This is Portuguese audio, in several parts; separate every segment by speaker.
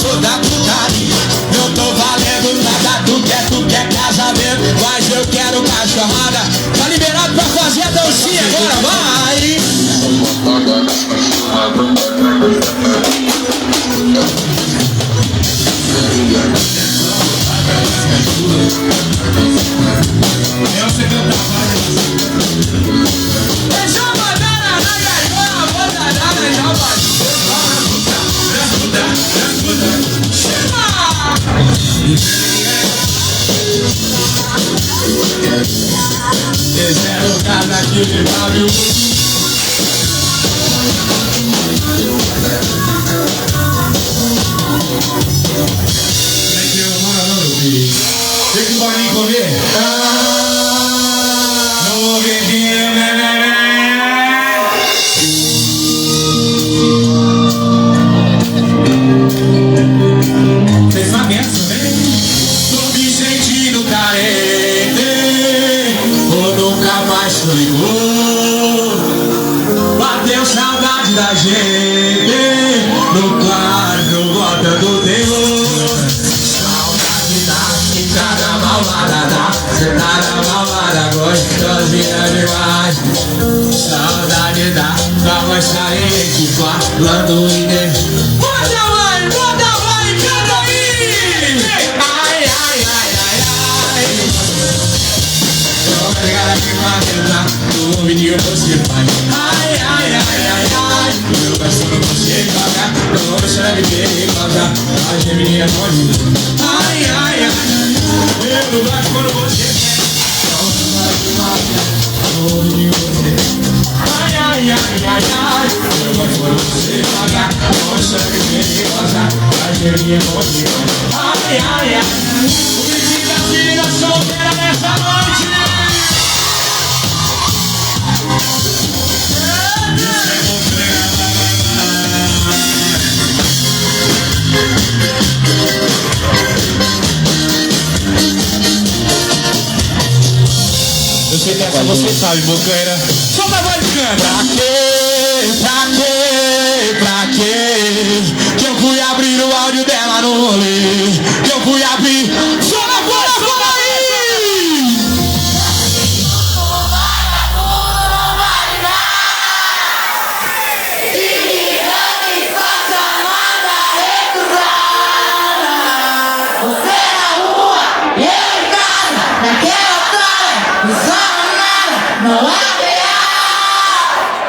Speaker 1: sou da putaria. Não tô valendo nada, tu quer casamento, mas eu quero cachorrada. Tá liberado pra fazer a dancinha agora, vai! Eu sei cantar, vai. Deixa eu mandar na gaiola, vou dar na gaiola. Chama! Esse é o cara que me abriu. Tem que o bolinho comer? Não vou beber, vocês sabem essa, né? Tô me sentindo carente, ou nunca mais ligou. Bateu saudade da gente, no quarto, bota do terror. Sentada malvada, gostosinha demais. Saudade da voz carente, falando em Deus. Bota vai, canta aí! Ai, ai, ai, ai, ai. Eu vou pegar aqui pra tentar, o menino você faz. Ai, ai, ai, ai, ai. Eu gosto quando você joga, não vou deixar de perigosa. A geminha pode. Ai, ai, ai. Eu gosto quando você quer. Ai, ai, ai, ai, ai. Eu gosto quando você joga, não vou deixar de perigosa. A geminha pode. Ai, ai, ai. O bicho da filha solteira nessa noite. Eu sei que essa você sabe, bocaira. Solta a voz de cana. Pra quê? Que eu fui abrir o áudio dela no rolê. Que eu fui abrir. Fora aí!
Speaker 2: Não é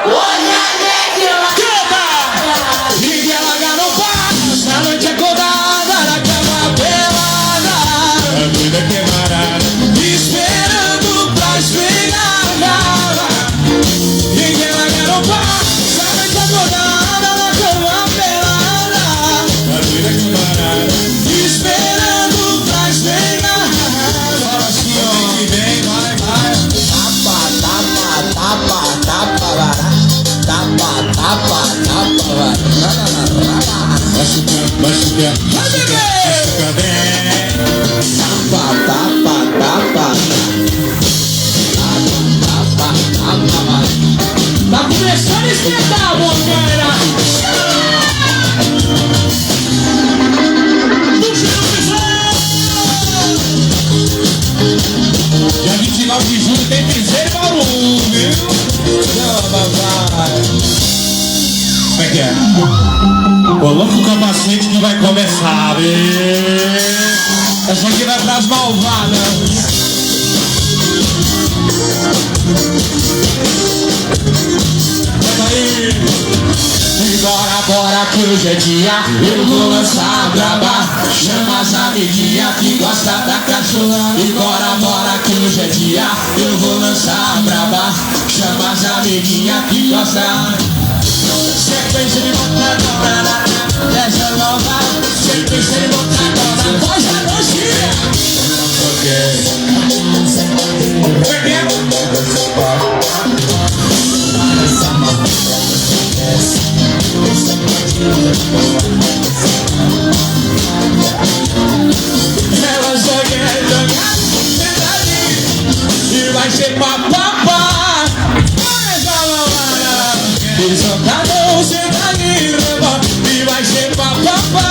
Speaker 2: hoje a gente vai
Speaker 1: canta! E ela garopa, essa noite acordada na cama pelada. A doida quebrada, esperando pra esfregar. E ela garopa, essa noite acordada na cama pelada. A doida quebrada, esperando pra esfregar. Fala assim, ó, que vem, vai. Machuca bem. Tá começando a esquentar, bocaira. Dia 29 de julho tem piseiro e Bauru, viu? Como é que é? Coloca o capacete que vai começar, viu? Essa aqui vai pras malvadas. Pega aí. Bora que hoje é dia. Eu vou lançar a braba. Chama as amiguinhas que gosta da cachorra. E bora que hoje é dia. Eu vou lançar a braba. Chama as amiguinhas que gosta. Sequência de botadora, dessa nova. Sequência de botadora, voz da novinha. Ela só quer jogar e vai ser papapá. E só tá não, cê tá aqui, e vai ser papapá.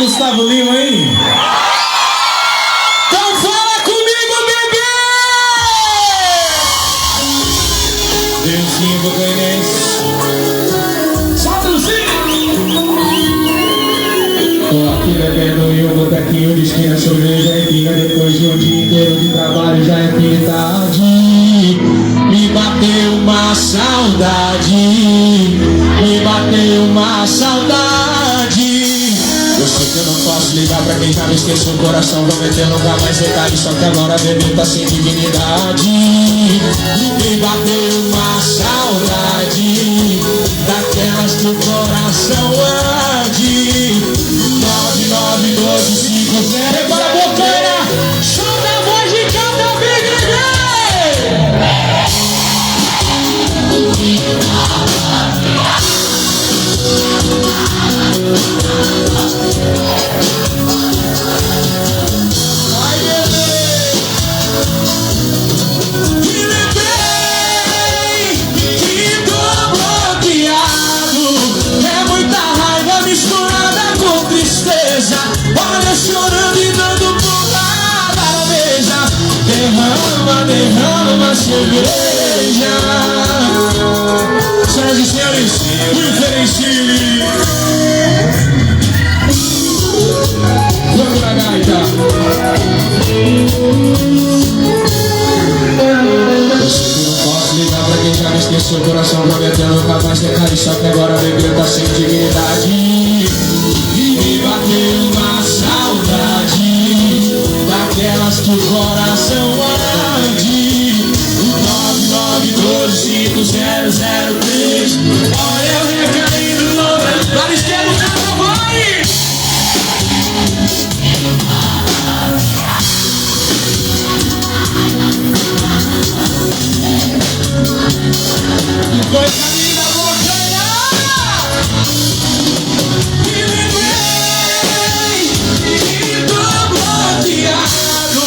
Speaker 1: Gustavo Lima aí? Então fala comigo, bebê! Deusinho Goianense. Solta o tô aqui bebendo e um botequinho de esquina, cerveja e pinga. Depois de um dia inteiro de trabalho já é tarde. Me bateu uma saudade, me bateu uma saudade. Eu sei que eu não posso ligar pra quem já me esqueceu. O coração prometeu nunca mais recair, só que agora bebê tá sem dignidade. Me bateu uma saudade, daquelas que o coração arde. 991250. Para a bocaina, solta a voz de cada bebê. Ai, bebê. Me lembrei que tô bloqueado. É muita raiva misturada com tristeza. Olha chorando e dando porrada na mesa. Derrama, derrama cerveja. Senhoras e senhores, Wilfred Chile. Vamos na gaita. Eu sei que não posso ligar pra quem já me esqueceu. O coração prometendo nunca mais recair, só que agora bebê tá sem dignidade. E me bateu uma saudade, daquelas que o coração arde. 9925003. Olha eu recaindo no lado esquerdo, cara, vai! Que coisa linda, bocanha! Me lembrei que tô bloqueado.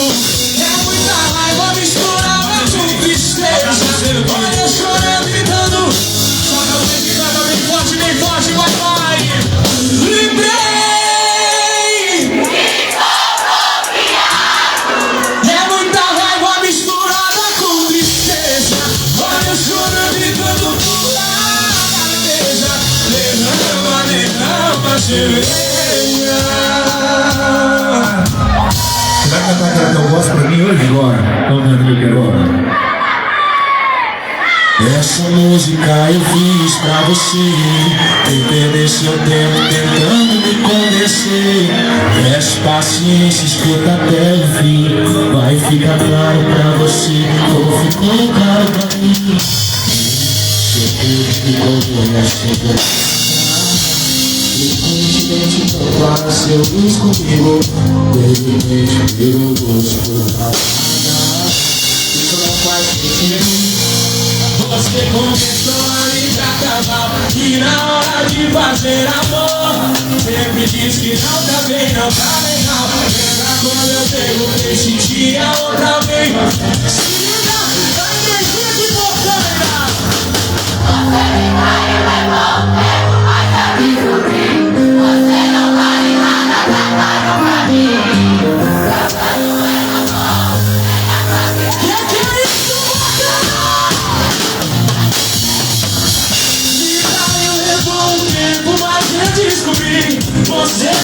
Speaker 1: É muita raiva misturada com tristeza. Olha chorando e dando. Só não tem que cantar bem forte, vai, vai. Lembrei. É muita raiva misturada com tristeza. Olha chorando e dando pulada na mesa. Derrama cerveja.
Speaker 3: Vai cantar aquela que eu gosto pra mim hoje agora? Vamos ver agora.
Speaker 1: Essa música eu fiz pra você entender seu tempo tentando me convencer. Preste paciência, escuta até o fim. Vai ficar claro pra você como ficou claro pra mim. Seu corpo ficou conhecendo. E coincidente não para seu luz comigo. De repente virou gosto. Isso não faz sentido. Você começou a ligar casal e na hora de fazer amor sempre diz que não tá bem, não tá legal. Lembra quando eu perguntei se tinha outra vez? Se liga, vai mexer de bocaina. Você me vai e vai voltar, mas tá me cobrindo. Você não vale nada, trabalho pra mim. Trabalho é amor, que é isso, bacana? Mas eu descobri você.